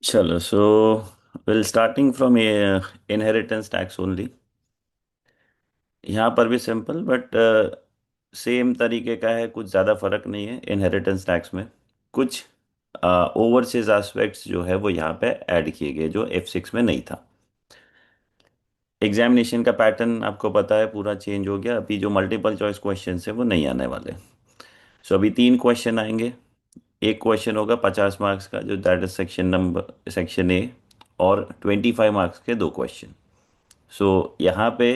चलो, so will starting from inheritance tax only. यहाँ पर भी सिंपल बट सेम तरीके का है, कुछ ज़्यादा फर्क नहीं है इनहेरिटेंस टैक्स में। कुछ ओवरसीज एस्पेक्ट्स जो है वो यहाँ पे ऐड किए गए जो F6 में नहीं था। एग्जामिनेशन का पैटर्न आपको पता है, पूरा चेंज हो गया। अभी जो मल्टीपल चॉइस क्वेश्चन है वो नहीं आने वाले। सो अभी तीन क्वेश्चन आएंगे। एक क्वेश्चन होगा 50 मार्क्स का, जो दैट इज सेक्शन ए, और 25 मार्क्स के दो क्वेश्चन। सो यहाँ पे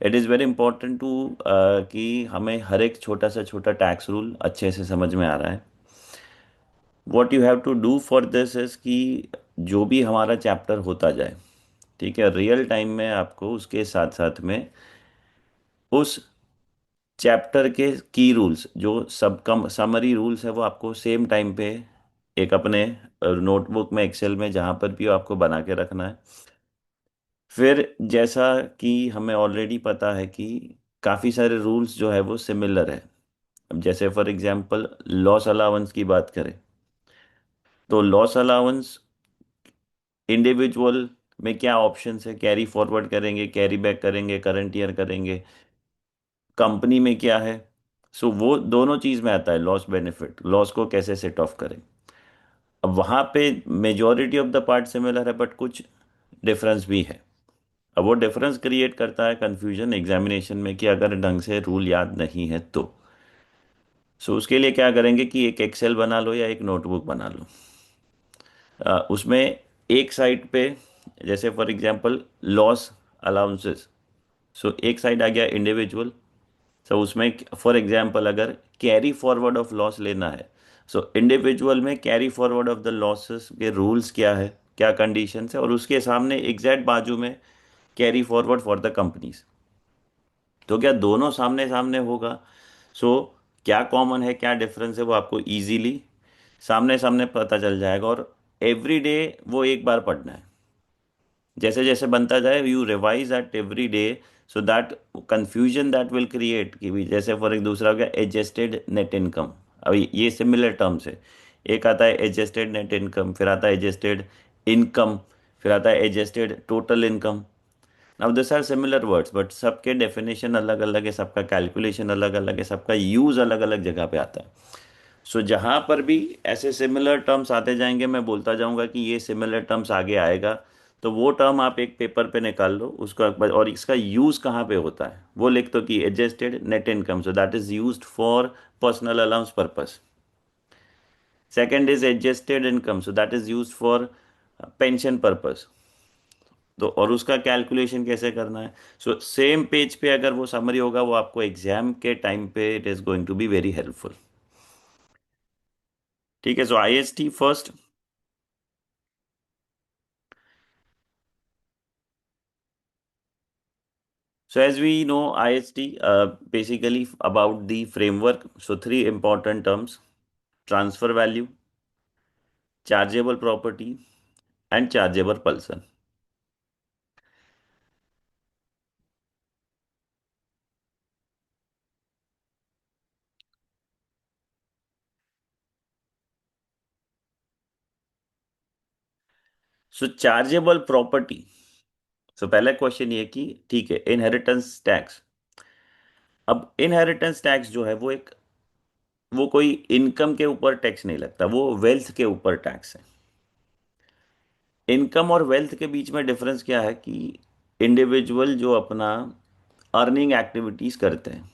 it is very important to कि हमें हर एक छोटा सा छोटा टैक्स रूल अच्छे से समझ में आ रहा है। What you have to do for this is कि जो भी हमारा चैप्टर होता जाए, ठीक है, रियल टाइम में आपको उसके साथ साथ में उस चैप्टर के की रूल्स, जो सब कम समरी रूल्स है, वो आपको सेम टाइम पे एक अपने नोटबुक में, एक्सेल में, जहाँ पर भी हो, आपको बना के रखना है। फिर जैसा कि हमें ऑलरेडी पता है कि काफ़ी सारे रूल्स जो है वो सिमिलर है। अब जैसे फॉर एग्जांपल लॉस अलाउंस की बात करें, तो लॉस अलाउंस इंडिविजुअल में क्या ऑप्शंस है? कैरी फॉरवर्ड करेंगे, कैरी बैक करेंगे, करंट ईयर करेंगे। कंपनी में क्या है? सो वो दोनों चीज़ में आता है लॉस बेनिफिट, लॉस को कैसे सेट ऑफ करें। अब वहाँ पे majority of the part similar है बट कुछ डिफरेंस भी है। अब वो डिफरेंस क्रिएट करता है कंफ्यूजन एग्जामिनेशन में कि अगर ढंग से रूल याद नहीं है तो। सो उसके लिए क्या करेंगे कि एक एक्सेल बना लो या एक नोटबुक बना लो। उसमें एक साइड पे, जैसे फॉर एग्जांपल लॉस अलाउंसेस, सो एक साइड आ गया इंडिविजुअल। सो उसमें फॉर एग्जांपल अगर कैरी फॉरवर्ड ऑफ लॉस लेना है, सो इंडिविजुअल में carry forward of the losses के रूल्स क्या है, क्या कंडीशन है, और उसके सामने एग्जैक्ट बाजू में carry forward for the companies. तो क्या दोनों सामने सामने होगा? सो क्या कॉमन है, क्या डिफरेंस है, वो आपको इजीली सामने सामने पता चल जाएगा। और एवरी डे वो एक बार पढ़ना है। जैसे जैसे बनता जाए you revise at every day, so that confusion that will create कि भी, जैसे फॉर एक दूसरा हो गया एडजस्टेड नेट इनकम। अभी ये सिमिलर टर्म्स है। एक आता है एडजस्टेड नेट इनकम, फिर आता है एडजस्टेड इनकम, फिर आता है adjusted total income. Now this are similar words but सबके डेफिनेशन अलग अलग है, सबका कैलकुलेशन अलग अलग है, सबका यूज अलग अलग जगह पे आता है। सो जहाँ पर भी ऐसे सिमिलर टर्म्स आते जाएंगे, मैं बोलता जाऊंगा कि ये सिमिलर टर्म्स आगे आएगा। तो वो टर्म आप एक पेपर पे निकाल लो उसका, और इसका यूज कहाँ पे होता है वो लिख दो कि adjusted net income, so that is used for personal allowance purpose. Second is adjusted income, so that is used for pension purpose. तो और उसका कैलकुलेशन कैसे करना है? सो सेम पेज पे अगर वो समरी होगा, वो आपको एग्जाम के टाइम पे it is going to be very helpful. ठीक है, so IST first. So as we know, IST basically about the framework. So three important terms: transfer value, chargeable property, and chargeable person. So chargeable property. So पहला question ये कि ठीक है, inheritance tax. अब inheritance tax जो है वो एक, वो कोई इनकम के ऊपर टैक्स नहीं लगता, वो वेल्थ के ऊपर टैक्स है। इनकम और वेल्थ के बीच में डिफरेंस क्या है कि इंडिविजुअल जो अपना अर्निंग एक्टिविटीज करते हैं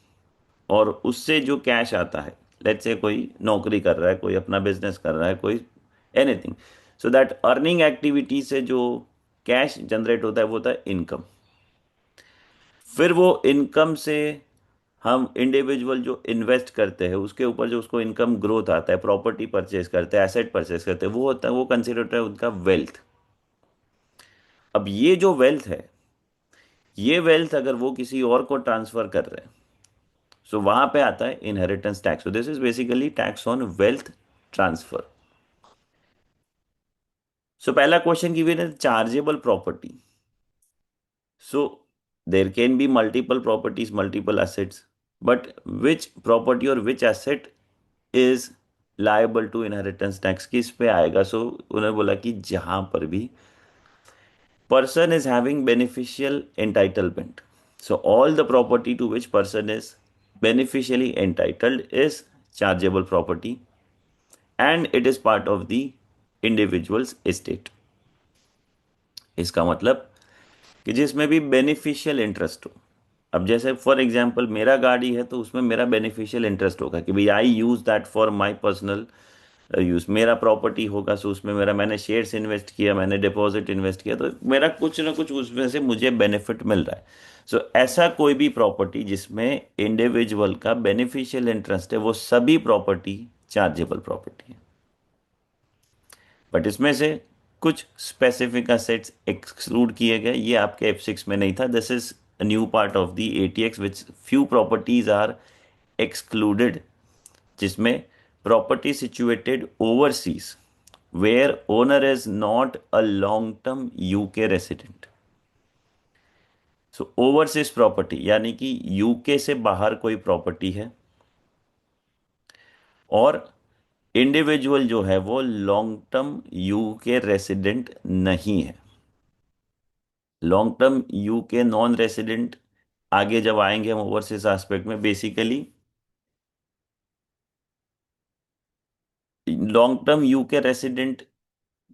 और उससे जो कैश आता है, लेट्स से कोई नौकरी कर रहा है, कोई अपना बिजनेस कर रहा है, कोई anything, so that earning activity से जो कैश जनरेट होता है वो होता है इनकम। फिर वो इनकम से हम इंडिविजुअल जो इन्वेस्ट करते हैं उसके ऊपर जो उसको इनकम ग्रोथ आता है, प्रॉपर्टी परचेज करते हैं, एसेट परचेज करते हैं, वो होता है, वो कंसिडर होता है उनका वेल्थ। अब ये जो वेल्थ है, ये वेल्थ अगर वो किसी और को ट्रांसफर कर रहे हैं, सो वहां पे आता है inheritance tax. So this is basically tax on wealth transfer. So पहला क्वेश्चन गिवन है chargeable property. So there can be multiple properties, multiple assets, but which property और which asset is liable to inheritance tax किस पे आएगा? सो उन्होंने बोला कि जहां पर भी person is having beneficial entitlement, so all the property to which person is beneficially entitled is chargeable property, and it is part of the individual's estate. इसका मतलब कि जिसमें भी बेनिफिशियल इंटरेस्ट हो। अब जैसे फॉर एग्जांपल मेरा गाड़ी है तो उसमें मेरा बेनिफिशियल इंटरेस्ट होगा कि भाई I use that for my personal use. मेरा प्रॉपर्टी होगा सो उसमें मेरा, मैंने शेयर्स इन्वेस्ट किया, मैंने डिपॉजिट इन्वेस्ट किया, तो मेरा कुछ ना कुछ उसमें से मुझे बेनिफिट मिल रहा है। सो ऐसा कोई भी प्रॉपर्टी जिसमें इंडिविजुअल का बेनिफिशियल इंटरेस्ट है वो सभी प्रॉपर्टी चार्जेबल प्रॉपर्टी है। बट इसमें से कुछ स्पेसिफिक असेट्स एक्सक्लूड किए गए, ये आपके F6 में नहीं था। This is a new part of the ATX which few properties are excluded, जिसमें property situated overseas where owner is not a long term UK resident. So overseas property यानी कि यूके से बाहर कोई प्रॉपर्टी है और इंडिविजुअल जो है वो लॉन्ग टर्म यूके रेसिडेंट नहीं है। Long term UK non resident आगे जब आएंगे हम ओवरसीज एस्पेक्ट में, basically long term UK resident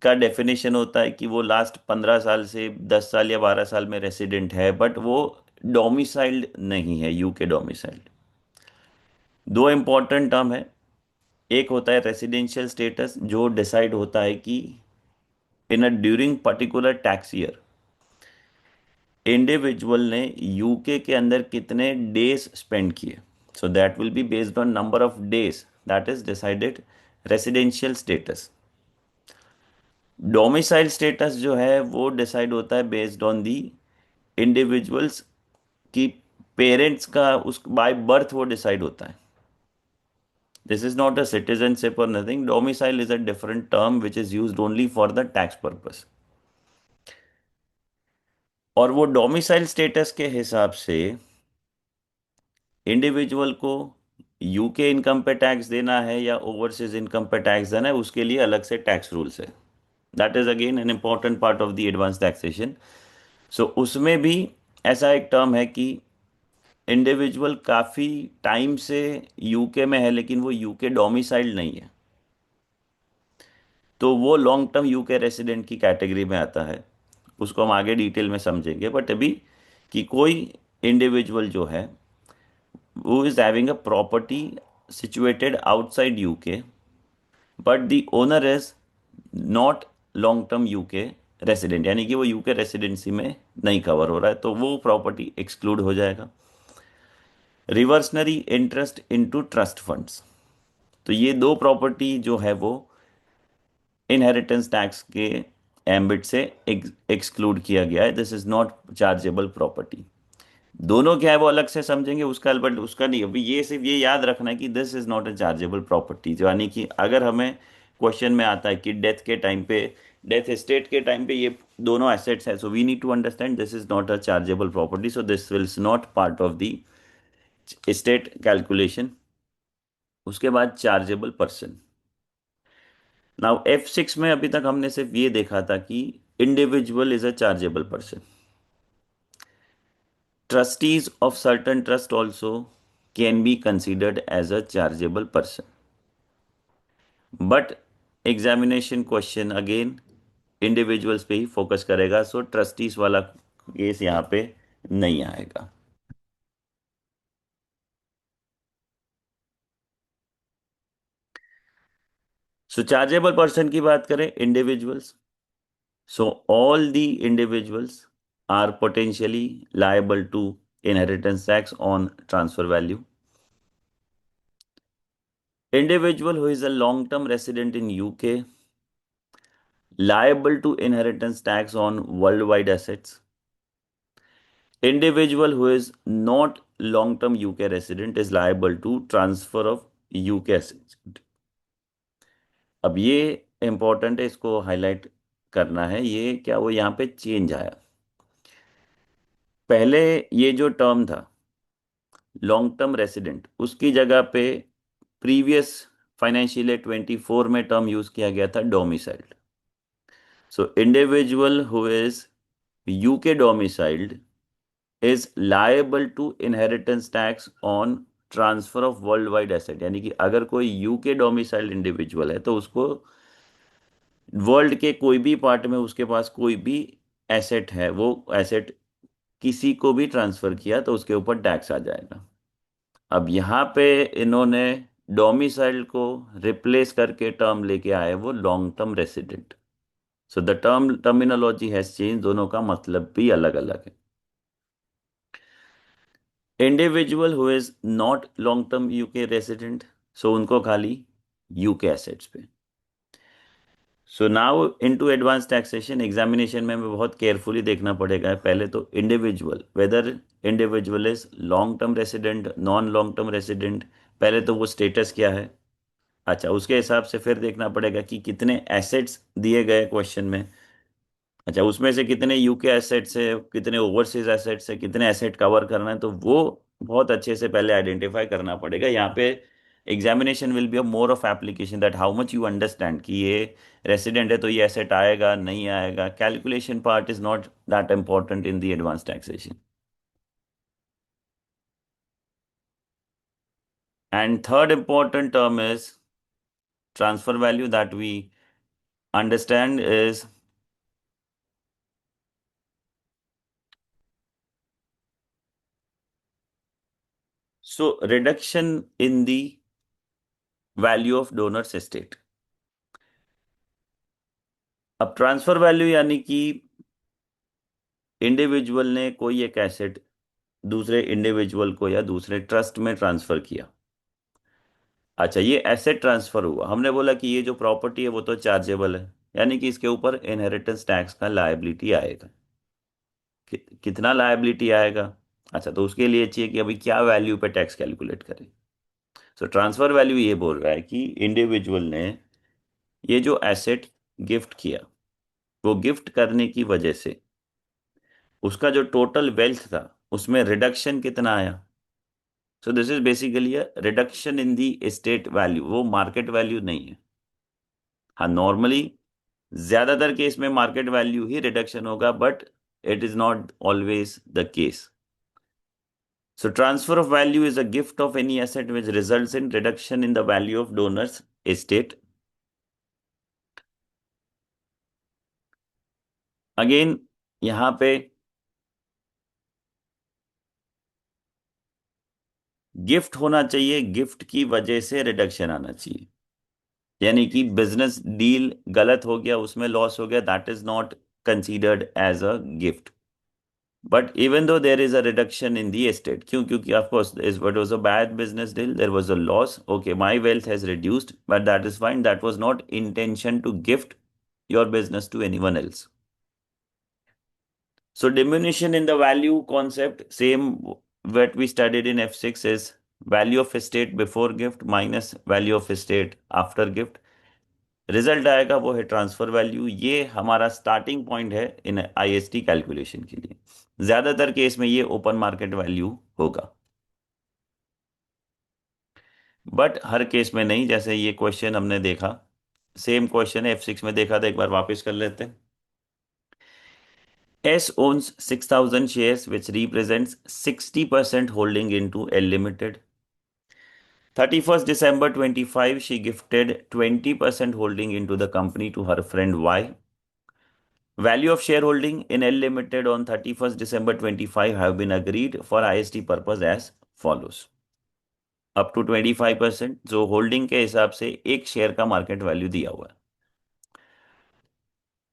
का डेफिनेशन होता है कि वो लास्ट 15 साल से 10 साल या 12 साल में रेसिडेंट है, बट वो डोमिसाइल्ड नहीं है, यूके डोमिसाइल्ड। दो इंपॉर्टेंट टर्म है, एक होता है रेसिडेंशियल स्टेटस जो डिसाइड होता है कि in a during particular tax year individual ने यूके के अंदर कितने डेज स्पेंड किए। So that will be based on number of days, that is decided residential status. Domicile status जो है वो डिसाइड होता है बेस्ड ऑन दी इंडिविजुअल्स की पेरेंट्स का उस बाय बर्थ वो डिसाइड होता है। This is not a citizenship और nothing. Domicile is a different term which is used only for the tax purpose. और वो डोमिसाइल स्टेटस के हिसाब से इंडिविजुअल को यूके इनकम पे टैक्स देना है या ओवरसीज इनकम पे टैक्स देना है, उसके लिए अलग से टैक्स रूल्स है। That is again an important part of the advance taxation. So उसमें भी ऐसा एक टर्म है कि इंडिविजुअल काफ़ी टाइम से यूके में है लेकिन वो यूके डोमिसाइल्ड नहीं है, तो वो लॉन्ग टर्म यूके रेसिडेंट की कैटेगरी में आता है। उसको हम आगे डिटेल में समझेंगे, बट अभी कि कोई इंडिविजुअल जो है वो is having a property situated outside UK but the owner is not long term UK resident, यानी कि वो यूके रेसिडेंसी में नहीं कवर हो रहा है, तो वो प्रॉपर्टी एक्सक्लूड हो जाएगा। Reversionary interest into trust funds, तो ये दो प्रॉपर्टी जो है वो इनहेरिटेंस टैक्स के एम्बिट से एक्सक्लूड किया गया है। This is not chargeable property. दोनों क्या है वो अलग से समझेंगे, उसका बट उसका नहीं, अभी ये सिर्फ ये याद रखना है कि this is not a chargeable property. यानी कि अगर हमें क्वेश्चन में आता है कि डेथ के टाइम पे, डेथ एस्टेट के टाइम पे ये दोनों एसेट्स हैं, so we need to understand this is not a chargeable property, so this will not part of the estate calculation. उसके बाद चार्जेबल पर्सन। नाउ F6 में अभी तक हमने सिर्फ ये देखा था कि individual is a chargeable person. Trustees of certain trust also can be considered as a chargeable person, but examination question again individuals पे ही फोकस करेगा, सो ट्रस्टीज वाला केस यहाँ पे नहीं आएगा। सो चार्जेबल पर्सन की बात करें, individuals, so all the individuals are potentially liable to inheritance tax on transfer value. Individual who is a long-term resident in UK liable to inheritance tax on worldwide assets. Individual who is not long-term UK resident is liable to transfer of UK assets. अब ये important है, इसको highlight करना है। ये क्या वो यहाँ पे चेंज आया, पहले ये जो टर्म था लॉन्ग टर्म रेसिडेंट, उसकी जगह पे प्रीवियस फाइनेंशियल ईयर 24 में टर्म यूज किया गया था domiciled. So individual who is UK domiciled is liable to inheritance tax on transfer of world wide asset. यानी कि अगर कोई यूके डोमिसाइल्ड इंडिविजुअल है तो उसको वर्ल्ड के कोई भी पार्ट में उसके पास कोई भी एसेट है, वो एसेट किसी को भी ट्रांसफर किया तो उसके ऊपर टैक्स आ जाएगा. अब यहाँ पे इन्होंने डोमिसाइल को रिप्लेस करके टर्म लेके आए वो long term resident. So the terminology has change, दोनों का मतलब भी अलग अलग है. Individual who is not long term UK resident, so उनको खाली यूके एसेट्स पे. So now into advance taxation, examination में हमें बहुत केयरफुली देखना पड़ेगा. पहले तो individual, whether individual is long term resident, non long term resident, पहले तो वो स्टेटस क्या है. अच्छा, उसके हिसाब से फिर देखना पड़ेगा कि कितने एसेट्स दिए गए क्वेश्चन में. अच्छा, उसमें से कितने यूके एसेट्स है, कितने ओवरसीज एसेट्स है, कितने एसेट कवर करना है, तो वो बहुत अच्छे से पहले आइडेंटिफाई करना पड़ेगा. यहाँ पे examination will be a more of application, that how much you understand कि ये रेसिडेंट है तो ये एसेट आएगा नहीं आएगा. Calculation part is not that important in the advance taxation. And third important term is transfer value that we understand is, so reduction in the value of donor's estate. अब transfer value यानी कि individual ने कोई एक asset दूसरे individual को या दूसरे ट्रस्ट में ट्रांसफर किया. अच्छा, ये एसेट ट्रांसफर हुआ, हमने बोला कि ये जो प्रॉपर्टी है वो तो चार्जेबल है, यानी कि इसके ऊपर इनहेरिटेंस टैक्स का लायबिलिटी आएगा. कितना लायबिलिटी आएगा. अच्छा, तो उसके लिए चाहिए कि अभी क्या वैल्यू पे टैक्स कैलकुलेट करें. सो ट्रांसफर वैल्यू ये बोल रहा है कि इंडिविजुअल ने ये जो एसेट गिफ्ट किया, वो गिफ्ट करने की वजह से उसका जो टोटल वेल्थ था उसमें रिडक्शन कितना आया. सो this is basically a reduction in the estate value, वो मार्केट वैल्यू नहीं है. हाँ, नॉर्मली ज्यादातर केस में मार्केट वैल्यू ही रिडक्शन होगा, but it is not always the case. So transfer of value is a gift of any asset which results in reduction in the value of donor's estate. Again, यहाँ पे gift होना चाहिए, gift की वजह से reduction आना चाहिए. यानी कि बिजनेस डील गलत हो गया, उसमें लॉस हो गया, that is not considered as a gift. But even though there is a reduction in the estate, क्यों? क्योंकि of course is what was a bad business deal, there was a loss, okay my wealth has reduced, but that is fine, that was not intention to gift your business to anyone else. So diminution in the value concept, same what we studied in F6 is value of estate before gift minus value of estate after gift. Result आएगा वो है transfer value. ये हमारा starting point है इन IST calculation के लिए. ज्यादातर case में ये ओपन मार्केट वैल्यू होगा, बट हर केस में नहीं. जैसे ये क्वेश्चन हमने देखा, सेम क्वेश्चन है F6 में देखा था, एक बार वापस कर लेते हैं. S owns 6,000 shares, which represents 60% holding into L Limited. 31st December 25, she gifted 20% holding into the company to her friend Y. Value of shareholding in L Limited on 31st December 25 have been agreed for IST purpose as follows. Up to 25%, जो holding के हिसाब से एक share का market value दिया हुआ है.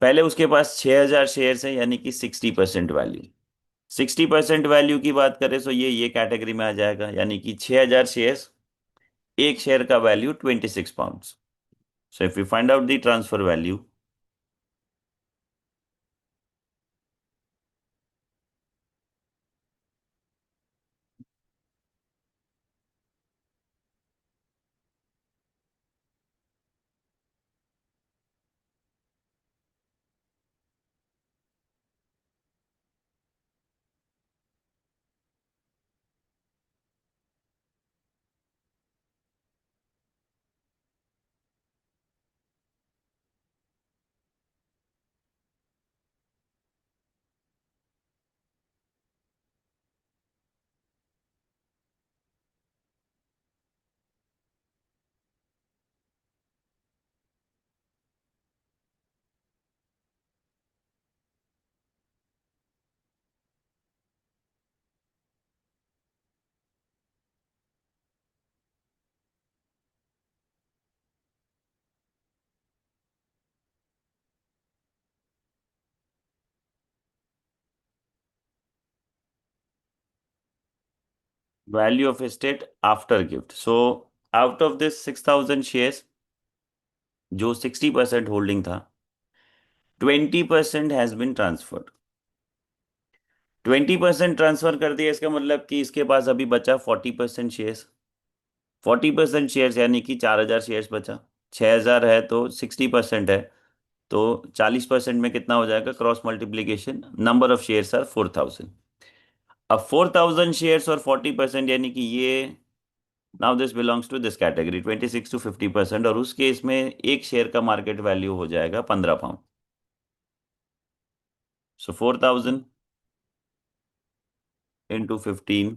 पहले उसके पास 6,000 शेयर है, यानी कि 60% वैल्यू. 60% वैल्यू की बात करें तो ये कैटेगरी में आ जाएगा, यानी कि 6,000 शेयर्स, एक शेयर का value 26 pounds. So if you find out the transfer value, value of estate after gift. So out of this 6,000 shares, जो 60% होल्डिंग था, 20% हैज बिन ट्रांसफर्ड। 20% ट्रांसफर कर दिया, इसका मतलब कि इसके पास अभी बचा 40% शेयर्स। 40% शेयर्स यानी कि 4,000 शेयर्स बचा। 6,000 है तो 60% है, तो 40% में कितना हो जाएगा? Cross multiplication, number of shares are 4,000। अब 4,000 शेयर्स और 40%, यानी कि ये, now this belongs to this category 26 to 50%, और उस केस में एक शेयर का मार्केट वैल्यू हो जाएगा 15 pound. So 4,000 into 15,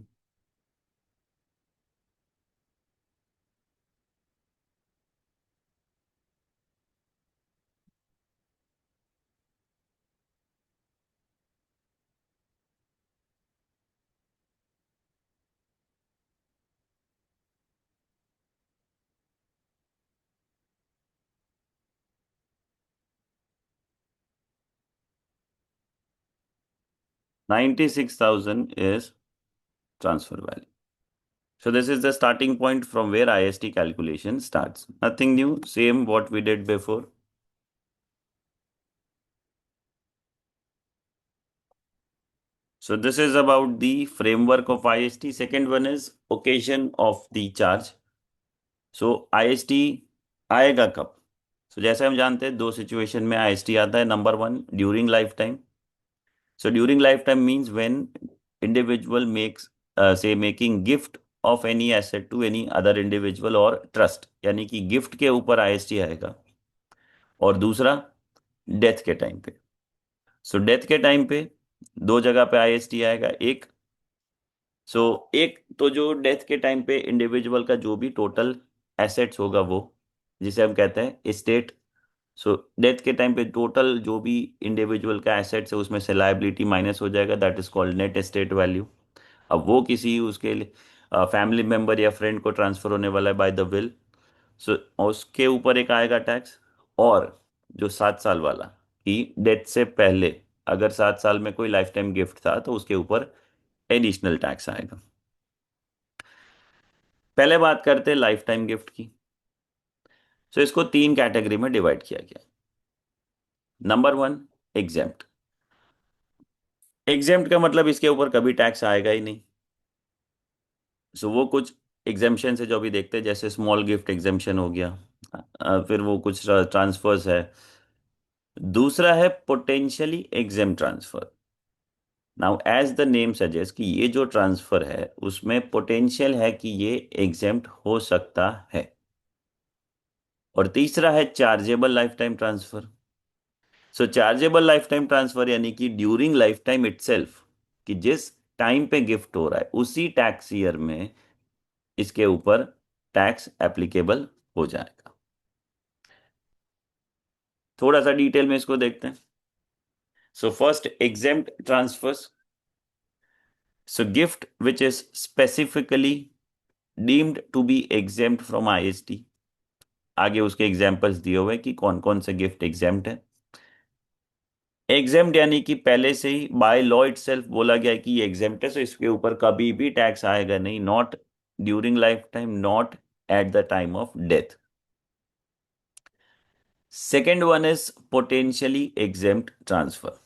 96,000 is transfer value. So this is the starting point from where IST calculation starts. Nothing new, same what we did before. So this is about the framework of IST. Second one is occasion of the charge. So IST आएगा कब? So जैसे हम जानते हैं, दो situation में IST आता है। Number one, during life time. So during lifetime means when individual makes, say making gift of any asset to any other individual or trust, यानी कि गिफ्ट के ऊपर आईएसटी आएगा। और दूसरा, डेथ के टाइम पे। सो डेथ के टाइम पे दो जगह पे आईएसटी आएगा। एक, सो एक तो जो डेथ के टाइम पे इंडिविजुअल का जो भी टोटल एसेट्स होगा, वो जिसे हम कहते हैं एस्टेट। सो डेथ के टाइम पे टोटल जो भी इंडिविजुअल का एसेट्स है, उसमें से लायबिलिटी माइनस हो जाएगा, that is called net estate value. अब वो किसी उसके फैमिली मेंबर या फ्रेंड को ट्रांसफर होने वाला है बाय द विल, सो उसके ऊपर एक आएगा टैक्स। और जो 7 साल वाला, कि डेथ से पहले अगर 7 साल में कोई लाइफ टाइम गिफ्ट था, तो उसके ऊपर एडिशनल टैक्स आएगा। पहले बात करते हैं लाइफ टाइम गिफ्ट की। सो इसको तीन कैटेगरी में डिवाइड किया गया। Number one, exempt. एग्जेम्प्ट का मतलब इसके ऊपर कभी टैक्स आएगा ही नहीं। सो वो कुछ एग्जेम्पशन है जो अभी देखते हैं, जैसे स्मॉल गिफ्ट एग्जेम्पशन हो गया। फिर वो कुछ ट्रांसफर्स है। दूसरा है potentially exempt transfer. Now as the name suggest कि ये जो ट्रांसफर है उसमें पोटेंशियल है कि ये एग्जेम्प्ट हो सकता है। और तीसरा है चार्जेबल लाइफ टाइम ट्रांसफर। सो चार्जेबल लाइफ टाइम ट्रांसफर यानी कि ड्यूरिंग लाइफ टाइम इटसेल्फ, कि जिस टाइम पे गिफ्ट हो रहा है उसी टैक्स ईयर में इसके ऊपर टैक्स एप्लीकेबल हो जाएगा। थोड़ा सा डिटेल में इसको देखते हैं। So first, exempt transfers. So gift which is specifically deemed to be exempt from IST. आगे उसके एग्जाम्पल्स दिए हुए कि कौन कौन से गिफ्ट एग्जेम्प्ट है। एग्जेम्प्ट यानी कि पहले से ही बाय लॉ इटसेल्फ बोला गया है कि ये एग्जेम्प्ट है, सो इसके ऊपर कभी भी टैक्स आएगा नहीं, not during life time, not at the time of death. Second one is potentially exempt transfer.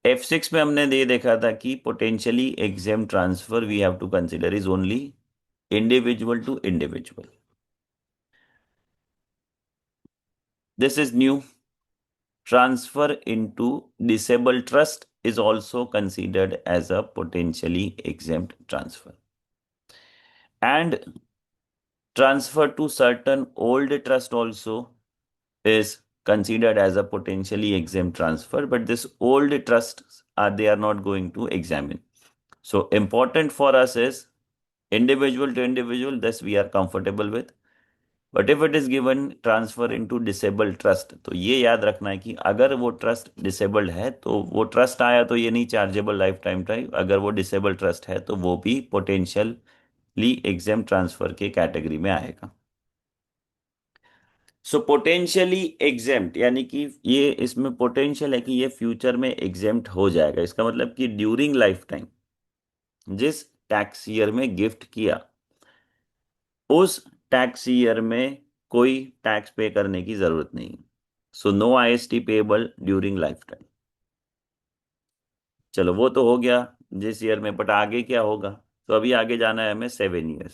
F6 में हमने ये देखा था कि potentially exempt transfer we have to consider is only individual to individual. This is new. Transfer into disabled trust is also considered as a potentially exempt transfer, and transfer to certain old trust also is considered as a potentially exempt transfer, but this old trusts are, they are not going to examine. So important for us is individual to individual, this we are comfortable with. But if it is given transfer into disabled trust, तो ये याद रखना है कि अगर वो trust disabled है तो वो ट्रस्ट आया तो ये नहीं चार्जेबल लाइफ टाइम टाइम, अगर वो डिसेबल्ड ट्रस्ट है तो वो भी पोटेंशियली एग्जेम ट्रांसफर के कैटेगरी में आएगा। सो पोटेंशियली एग्जेम्प्ट यानी कि ये इसमें पोटेंशियल है कि ये फ्यूचर में एग्जेम्प्ट हो जाएगा। इसका मतलब कि ड्यूरिंग लाइफ टाइम जिस टैक्स ईयर में गिफ्ट किया, उस टैक्स ईयर में कोई टैक्स पे करने की जरूरत नहीं। So no IST payable during life time. चलो वो तो हो गया जिस ईयर में, बट आगे क्या होगा? तो अभी आगे जाना है हमें 7 years।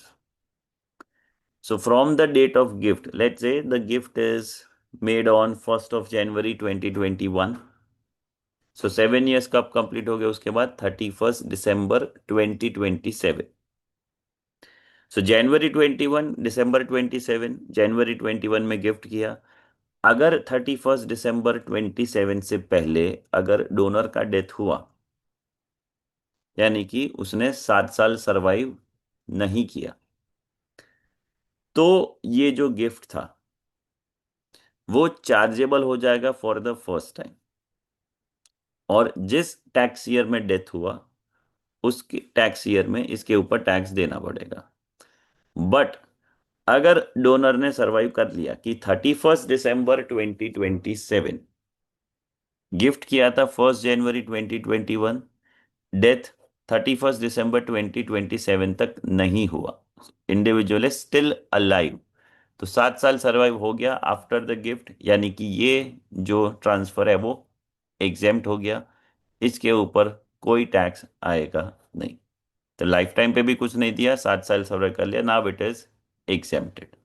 So from the date of gift, let's say the gift is made on 1 January 2021। So 7 years कब कंप्लीट हो गए उसके बाद? 31 December 2027। सो January 21, December 27, January 21 में गिफ्ट किया। अगर 31 December 27 से पहले अगर डोनर का डेथ हुआ, यानी कि उसने 7 साल सरवाइव नहीं किया, तो ये जो गिफ्ट था वो चार्जेबल हो जाएगा फॉर द फर्स्ट टाइम। और जिस टैक्स ईयर में डेथ हुआ, उस टैक्स ईयर में इसके ऊपर टैक्स देना पड़ेगा। बट अगर डोनर ने सरवाइव कर लिया कि 31 December 2027, गिफ्ट किया था 1 January 2021, डेथ 31 December 2027 तक नहीं हुआ, इंडिविजुअल इज स्टिल अलाइव, तो 7 साल सर्वाइव हो गया आफ्टर द गिफ्ट, यानी कि ये जो ट्रांसफर है वो एग्जेम्प्ट हो गया। इसके ऊपर कोई टैक्स आएगा नहीं। तो लाइफ टाइम पे भी कुछ नहीं दिया, 7 साल सर्वाइव कर लिया, नाउ इट इज एग्जेम्प्टेड।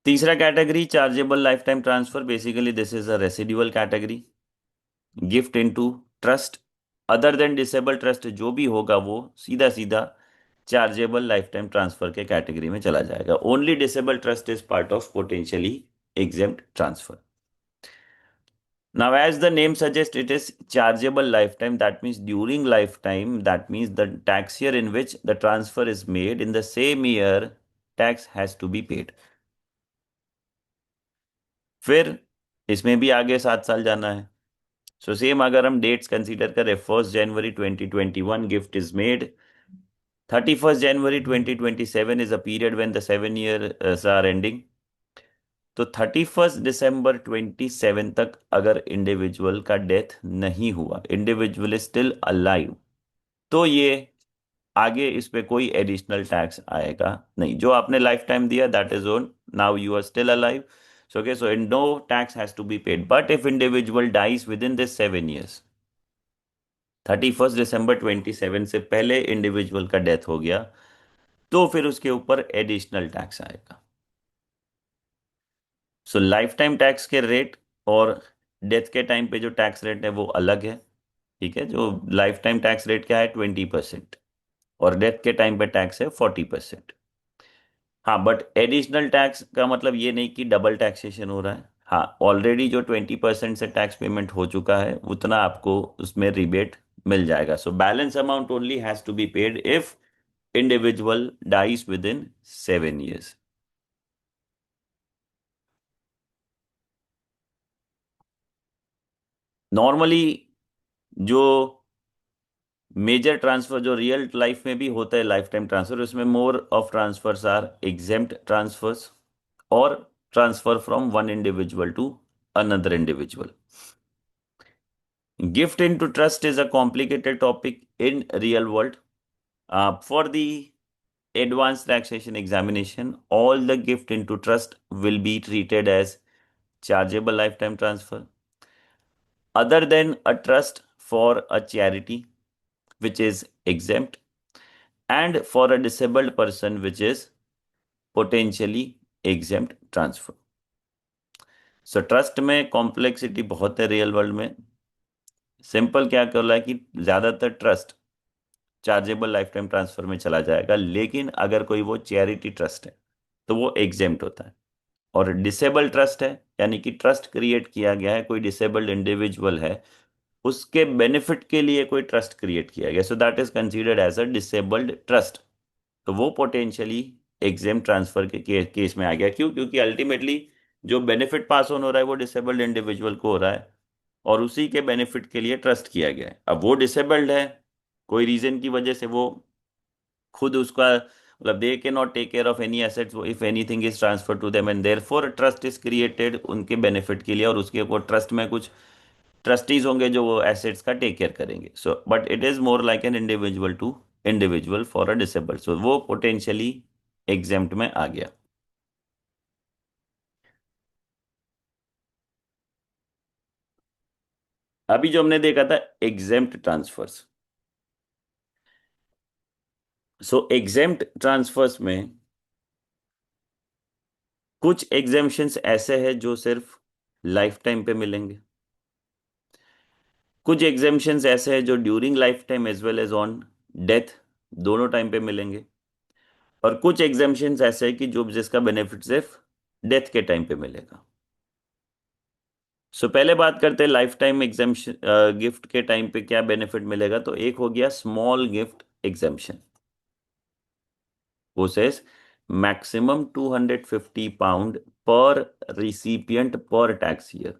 तीसरा category chargeable life time transfer, basically this is a residual category. Gift into trust other than disable trust जो भी होगा वो सीधा सीधा चार्जेबल लाइफ टाइम ट्रांसफर के कैटेगरी में चला जाएगा। Only disable trust is part of potentially exempt transfer. Now, as the name suggests, it is chargeable lifetime. That means during lifetime, that means the tax year in which the transfer is made, in the same year, tax has to be paid. फिर इसमें भी आगे 7 साल जाना है। So same अगर हम dates consider करें, 1 January 2021 gift is made, 31 January 2027 is a period when the 7 years are ending. तो 31 December 2027 तक अगर इंडिविजुअल का डेथ नहीं हुआ, इंडिविजुअल इज स्टिल अलाइव, तो ये आगे इस पे कोई एडिशनल टैक्स आएगा नहीं। जो आपने लाइफ टाइम दिया that is own, now you are still alive, so okay, so no tax has to be paid. But if individual dies within this 7 years, 31 December 2027 से पहले इंडिविजुअल का death हो गया, तो फिर उसके ऊपर एडिशनल टैक्स आएगा। सो लाइफ टाइम टैक्स के रेट और डेथ के टाइम पे जो टैक्स रेट है वो अलग है। ठीक है, जो लाइफ टाइम टैक्स रेट क्या है? 20%, और डेथ के टाइम पे टैक्स है 40%। हाँ, बट एडिशनल टैक्स का मतलब ये नहीं कि डबल टैक्सेशन हो रहा है। हाँ, ऑलरेडी जो 20% से टैक्स पेमेंट हो चुका है उतना आपको उसमें रिबेट मिल जाएगा। So balance amount only has to be paid if individual dies within 7 years। Normally जो मेजर ट्रांसफर जो रियल लाइफ में भी होता है, लाइफ टाइम ट्रांसफर, उसमें more of transfers are exempt transfers और transfer from one individual to another individual. Gift into trust is a complicated topic in real world. For the advanced taxation examination, all the gift into trust will be treated as chargeable lifetime transfer. Other than a trust for a charity, which is exempt, and for a disabled person, which is potentially exempt transfer. So trust में complexity बहुत है real world में। Simple क्या कर रहा है कि ज्यादातर trust chargeable life time transfer में चला जाएगा, लेकिन अगर कोई वो चैरिटी ट्रस्ट है तो वो एग्जेम्प्ट होता है। और डिसेबल ट्रस्ट है, यानी कि ट्रस्ट क्रिएट किया गया है, कोई डिसेबल्ड इंडिविजुअल है, उसके बेनिफिट के लिए कोई ट्रस्ट क्रिएट किया गया, so that is considered as a disabled trust. तो वो पोटेंशियली एग्जेम्प्ट ट्रांसफर के केस में आ गया। क्यों? क्योंकि अल्टीमेटली जो बेनिफिट पास ऑन हो रहा है वो डिसेबल्ड इंडिविजुअल को हो रहा है, और उसी के बेनिफिट के लिए ट्रस्ट किया गया है। अब वो डिसेबल्ड है, कोई रीजन की वजह से वो खुद उसका मतलब they can not take care of any assets if anything is transfer to them, and therefore trust is created उनके बेनिफिट के लिए, और उसके ऊपर ट्रस्ट में कुछ ट्रस्टीज होंगे जो वो एसेट्स का टेक केयर करेंगे. So but it is more like an individual to individual for a disabled, so वो पोटेंशियली एग्जेम्प्ट में आ गया. अभी जो हमने देखा था एग्जेम्प्ट ट्रांसफर्स. सो एग्जेम्प्ट ट्रांसफर्स में कुछ एग्जेम्पशंस ऐसे हैं जो सिर्फ लाइफ टाइम पे मिलेंगे. कुछ एग्जेम्पशंस ऐसे हैं जो during life time as well as on death दोनों टाइम पे मिलेंगे. और कुछ एग्जेम्पशंस ऐसे हैं कि जो जिसका बेनिफिट सिर्फ डेथ के टाइम पे मिलेगा. सो पहले बात करते हैं लाइफ टाइम एग्जेम्पशन गिफ्ट के टाइम पे क्या बेनिफिट मिलेगा. तो एक हो गया स्मॉल गिफ्ट एग्जेम्पशन. वो सेज मैक्सिमम £250 पर रिसिपिएंट पर tax year.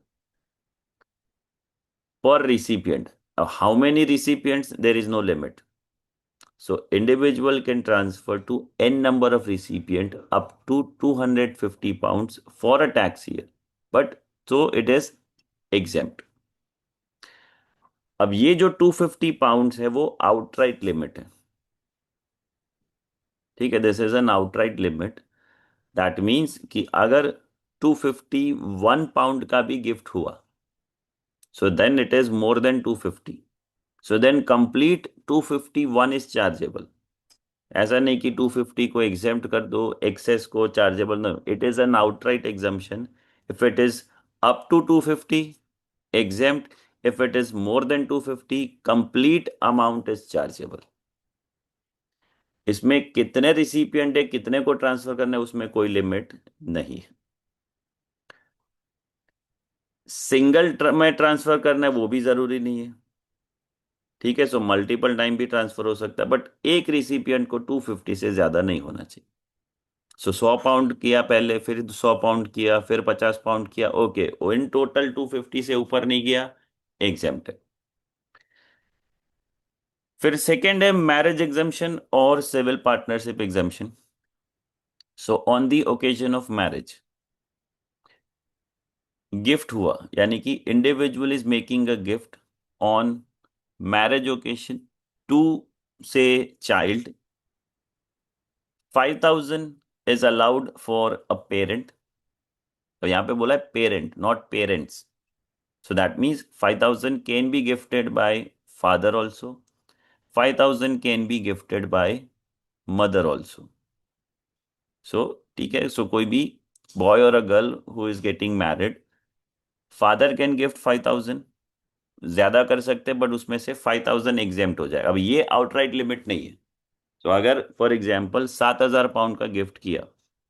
Per recipient. How many recipients? There is no limit. So individual can transfer to n number of recipient up to £250 for a tax year. But so it is exempt. अब ये जो £250 है वो outright limit है. ठीक है, this is an outright limit. That means कि अगर £251 का भी गिफ्ट हुआ, so then it is more than 250. So then complete 251 is chargeable. ऐसा नहीं कि 250 को एग्जेम्प्ट कर दो, एक्सेस को चार्जेबल ना. It is an outright exemption. If it is up to 250 exempt, if it is more than 250 complete amount is chargeable. इसमें कितने रिसिपिएंट है, कितने को ट्रांसफर करना है, उसमें कोई लिमिट नहीं है. सिंगल में ट्रांसफर करना है वो भी जरूरी नहीं है. ठीक है, सो मल्टीपल टाइम भी ट्रांसफर हो सकता है, बट एक रिसिपिएंट को 250 से ज्यादा नहीं होना चाहिए. सो 100 पाउंड किया पहले, फिर 100 पाउंड किया, फिर 50 पाउंड किया, ओके, इन टोटल 250 से ऊपर नहीं गया, एग्जेम्प्ट है. फिर सेकेंड है मैरिज एग्जाम्शन और civil partnership exemption. So on the occasion of marriage gift हुआ, यानी कि individual is making a gift on marriage occasion to से child. 5,000 is allowed for a parent. तो यहां पे बोला है parent, not parents. So that means 5,000 can be gifted by father also. 5,000 can be gifted by mother also. So ठीक है, so कोई भी boy or a girl who is getting married, father can gift 5,000. ज्यादा कर सकते हैं but उसमें से 5,000 एग्जेम्प्ट हो जाए. अब ये आउटराइट लिमिट नहीं है. तो अगर फॉर एग्जाम्पल 7,000 पाउंड का गिफ्ट किया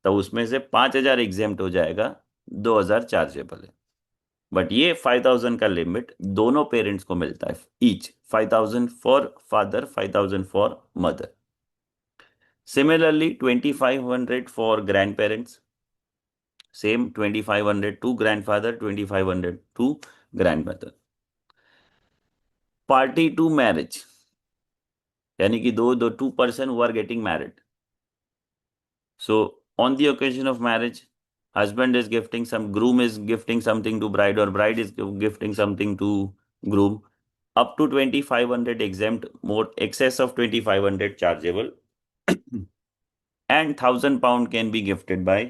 तो उसमें से 5,000 एग्जेम्प्ट हो जाएगा, 2,000 चार्जेबल है. बट ये 5,000 का लिमिट दोनों पेरेंट्स को मिलता है. Each 5,000 for father, 5,000 for mother. Similarly 2,500 for grandparents. Same 2,500 to grandfather, 2,500 to grandmother. Party to marriage, यानी कि दो दो 2 person who are getting married. So on the occasion of marriage, husband is gifting some, groom is gifting something to bride, or bride is gifting something to groom. Up to 2,500 exempt, more excess of 2,500 chargeable. And £1,000 can be gifted by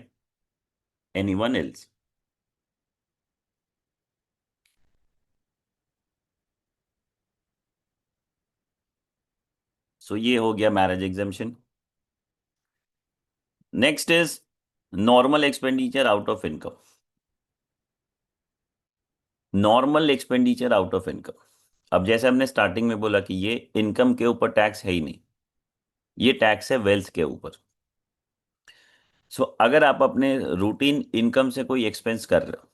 anyone else. So ये हो गया marriage exemption. Next is normal expenditure out of income. Normal expenditure out of income. अब जैसे हमने starting में बोला कि ये इनकम के ऊपर टैक्स है ही नहीं, ये टैक्स है वेल्थ के ऊपर. सो अगर आप अपने रूटीन इनकम से कोई एक्सपेंस कर रहे हो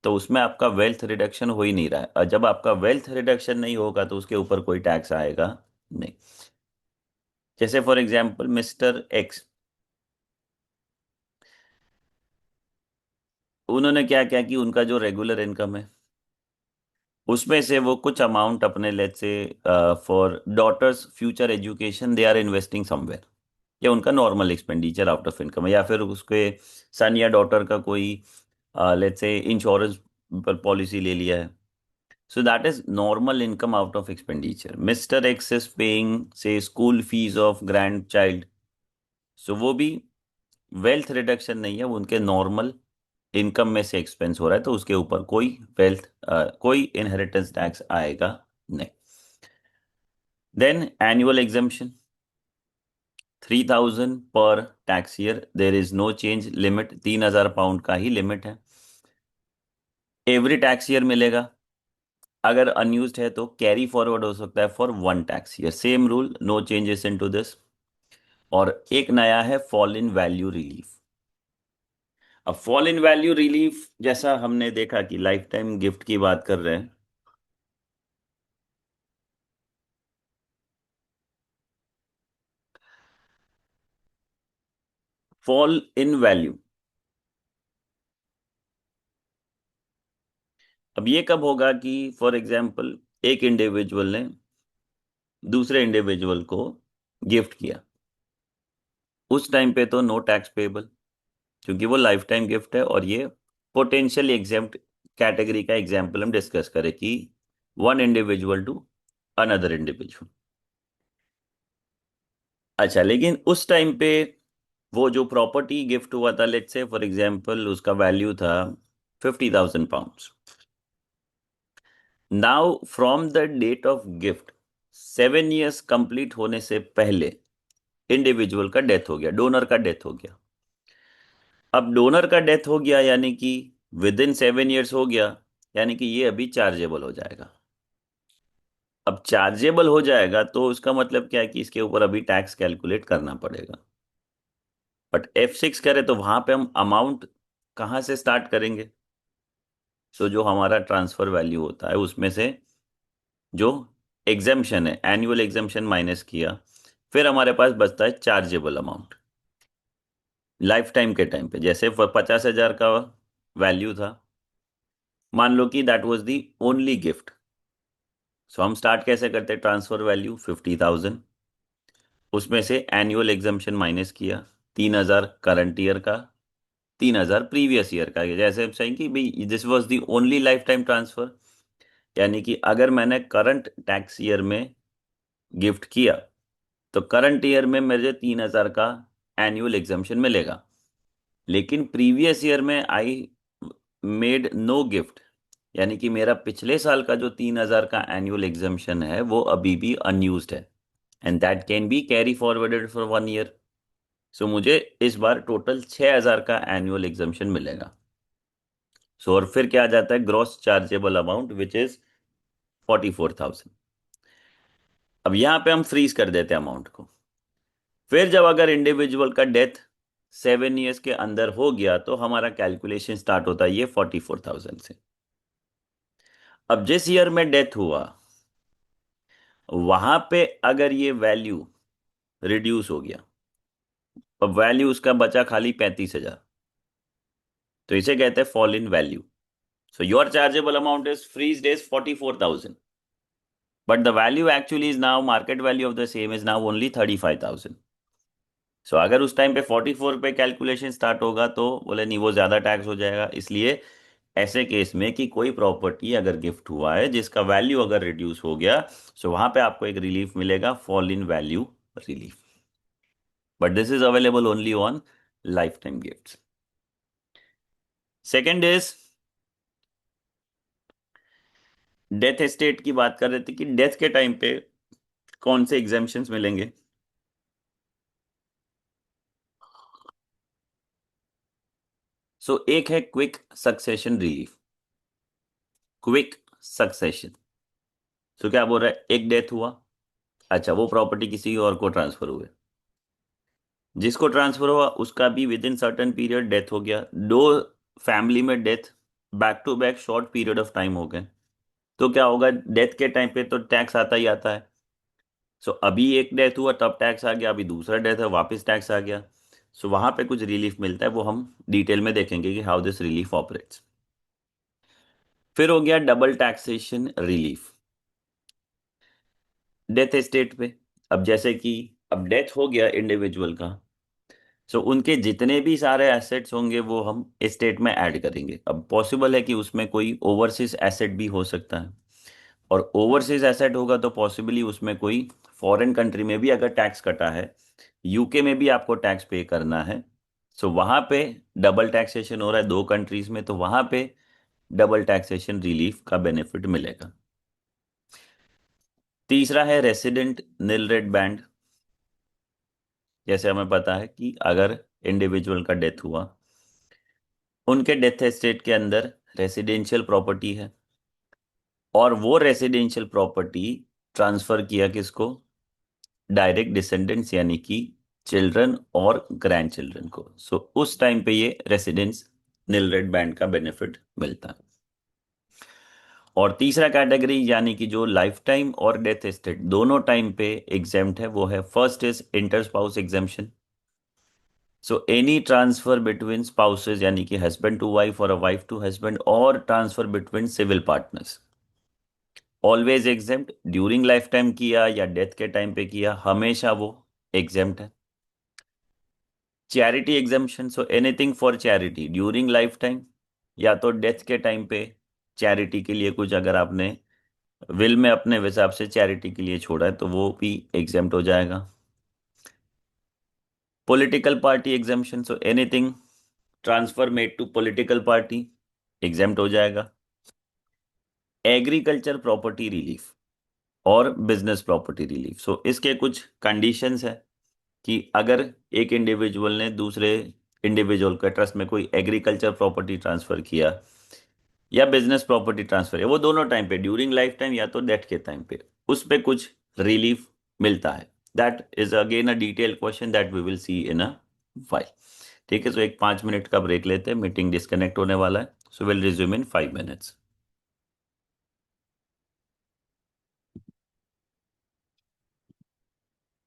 तो उसमें आपका वेल्थ रिडक्शन हो ही नहीं रहा है. और जब आपका वेल्थ रिडक्शन नहीं होगा तो उसके ऊपर कोई टैक्स आएगा नहीं. जैसे फॉर एग्जांपल मिस्टर एक्स, उन्होंने क्या क्या कि उनका जो रेगुलर इनकम है उसमें से वो कुछ अमाउंट अपने let say for daughter's future education they are investing somewhere. या उनका normal expenditure out of income है, या फिर उसके सन या डॉटर का कोई लेट से इंश्योरेंस पर पॉलिसी ले लिया है. So that is normal income out of expenditure. Mr. X is paying, say, school fees of grandchild. So वो भी वेल्थ रिडक्शन नहीं है, वो उनके नॉर्मल इनकम में से एक्सपेंस हो रहा है, तो उसके ऊपर कोई वेल्थ कोई इनहेरिटेंस टैक्स आएगा नहीं. देन एनुअल एग्जाम्पशन 3,000 पर tax year, there is no change, limit 3,000 pound का ही लिमिट है. एवरी टैक्स ईयर मिलेगा. अगर अनयूज्ड है तो कैरी फॉरवर्ड हो सकता है for 1 tax year. Same rule, no changes in to this. और एक नया है फॉल इन वैल्यू रिलीफ. अब फॉल इन वैल्यू रिलीफ जैसा हमने देखा कि लाइफ टाइम गिफ्ट की बात कर रहे हैं. फॉल इन वैल्यू, अब ये कब होगा कि फॉर एग्जाम्पल एक इंडिविजुअल ने दूसरे इंडिविजुअल को गिफ्ट किया. उस टाइम पे तो नो टैक्स पेबल, क्योंकि वो लाइफ टाइम गिफ्ट है. और ये पोटेंशियल एग्जेम्प्ट कैटेगरी का एग्जाम्पल हम डिस्कस करें कि one individual to another individual. अच्छा, लेकिन उस टाइम पे वो जो प्रॉपर्टी गिफ्ट हुआ था, लेट्स से फॉर एग्जाम्पल उसका वैल्यू था 50,000 pounds. Now from the date of gift 7 years complete होने से पहले इंडिविजुअल का डेथ हो गया, डोनर का डेथ हो गया. अब डोनर का डेथ हो गया यानी कि विद इन 7 years हो गया, यानी कि ये अभी चार्जेबल हो जाएगा. अब चार्जेबल हो जाएगा तो उसका मतलब क्या है कि इसके ऊपर अभी टैक्स कैलकुलेट करना पड़ेगा. बट F6 करे तो वहां पे हम अमाउंट कहाँ से स्टार्ट करेंगे? सो जो हमारा ट्रांसफर वैल्यू होता है उसमें से जो एग्जेम्पशन है, एनुअल एग्जेम्पशन माइनस किया, फिर हमारे पास बचता है चार्जेबल अमाउंट. लाइफ टाइम के टाइम पे जैसे 50,000 का वैल्यू था, मान लो कि that was the only gift. So हम स्टार्ट कैसे करते हैं? ट्रांसफर वैल्यू 50,000, उसमें से एनुअल एग्जाम्पशन माइनस किया, 3,000 करंट ईयर का, 3,000 प्रीवियस ईयर का. जैसे हम कहें कि भाई this was the only life time transfer, यानी कि अगर मैंने करंट टैक्स ईयर में गिफ्ट किया तो करंट ईयर में मुझे 3,000 का एनुअल एग्जाम्पशन मिलेगा. लेकिन प्रीवियस ईयर में आई मेड नो गिफ्ट, यानी कि मेरा पिछले साल का जो 3,000 का एनुअल एग्जाम्पशन है वो अभी भी अनयूज्ड है, and that can be carry forwarded for 1 year. सो मुझे इस बार टोटल 6,000 का एनुअल एग्जाम्पशन मिलेगा. सो और फिर क्या आ जाता है? Gross chargeable amount which is 44,000. अब यहां पे हम फ्रीज कर देते हैं अमाउंट को. फिर जब अगर इंडिविजुअल का डेथ 7 years के अंदर हो गया तो हमारा कैलकुलेशन स्टार्ट होता है ये 44,000 से. अब जिस ईयर में डेथ हुआ वहां पे अगर ये वैल्यू रिड्यूस हो गया, अब वैल्यू उसका बचा खाली 35,000, तो इसे कहते हैं fall in value. So your chargeable amount is freeze is 44,000, but the value actually is now, market value of the same is now only 35,000. So अगर उस टाइम पे 44 पे कैलकुलेशन स्टार्ट होगा तो बोले नहीं वो ज्यादा टैक्स हो जाएगा. इसलिए ऐसे केस में कि कोई प्रॉपर्टी अगर गिफ्ट हुआ है जिसका वैल्यू अगर रिड्यूस हो गया, सो वहां पे आपको एक रिलीफ मिलेगा, fall in value relief. But this is available only on life time gift. Second is death estate की बात कर रहे थे कि डेथ के टाइम पे कौन से एग्जेम्पशंस मिलेंगे. सो एक है quick succession relief. Quick succession, so क्या बोल रहा है? एक डेथ हुआ, अच्छा वो प्रॉपर्टी किसी और को ट्रांसफर हुए, जिसको ट्रांसफर हुआ उसका भी with in certain period death हो गया. दो फैमिली में death back to back short period of time हो गए, तो क्या होगा? डेथ के टाइम पे तो टैक्स आता ही आता है. सो अभी एक डेथ हुआ तब टैक्स आ गया, अभी दूसरा डेथ है वापस टैक्स आ गया. सो वहां पे कुछ रिलीफ मिलता है, वो हम डिटेल में देखेंगे कि हाउ दिस रिलीफ ऑपरेट्स. फिर हो गया double taxation relief death estate पे. अब जैसे कि अब डेथ हो गया इंडिविजुअल का, सो उनके जितने भी सारे एसेट्स होंगे वो हम एस्टेट में ऐड करेंगे. अब पॉसिबल है कि उसमें कोई ओवरसीज एसेट भी हो सकता है. और ओवरसीज एसेट होगा तो पॉसिबली उसमें कोई फॉरेन कंट्री में भी अगर टैक्स कटा है, यूके में भी आपको टैक्स पे करना है, सो वहां पे डबल टैक्सेशन हो रहा है दो कंट्रीज में, तो वहां पे डबल टैक्सेशन रिलीफ का बेनिफिट मिलेगा। तीसरा है रेसिडेंट निल रेट बैंड। जैसे हमें पता है कि अगर इंडिविजुअल का डेथ हुआ, उनके डेथ एस्टेट के अंदर रेसिडेंशियल प्रॉपर्टी है, और वो रेसिडेंशियल प्रॉपर्टी ट्रांसफर किया किसको? डायरेक्ट डिसेंडेंट्स यानी कि चिल्ड्रन और ग्रैंड चिल्ड्रन को। सो उस टाइम पे ये रेसिडेंस निल रेट बैंड का बेनिफिट मिलता है। और तीसरा कैटेगरी यानी कि जो लाइफ टाइम और डेथ एस्टेट दोनों टाइम पे एग्जेम्प्ट है, वो है first is inter spouse exemption. So any transfer between spouses यानी कि हस्बैंड टू वाइफ और अ वाइफ टू हस्बैंड, और transfer between civil partners, always exempt. During life time किया या डेथ के टाइम पे किया, हमेशा वो एग्जेम्प्ट है। Charity exemption, so anything for charity during life time या तो डेथ के टाइम पे, चैरिटी के लिए कुछ अगर आपने विल में अपने हिसाब से चैरिटी के लिए छोड़ा है तो वो भी एग्जेम्प्ट हो जाएगा। Political party exemption, so anything transfer made to political party exempt हो जाएगा। एग्रीकल्चर प्रॉपर्टी रिलीफ और बिजनेस प्रॉपर्टी रिलीफ, सो इसके कुछ कंडीशंस है कि अगर एक इंडिविजुअल ने दूसरे इंडिविजुअल का ट्रस्ट में कोई एग्रीकल्चर प्रॉपर्टी ट्रांसफर किया या बिजनेस प्रॉपर्टी ट्रांसफर है, वो दोनों टाइम पे ड्यूरिंग लाइफ टाइम या तो डेथ के टाइम पे, उस पे कुछ रिलीफ मिलता है। That is again a detail question that we will see in a file. ठीक है, सो एक 5 मिनट का ब्रेक लेते हैं, मीटिंग डिस्कनेक्ट होने वाला है, so will resume in 5 minutes.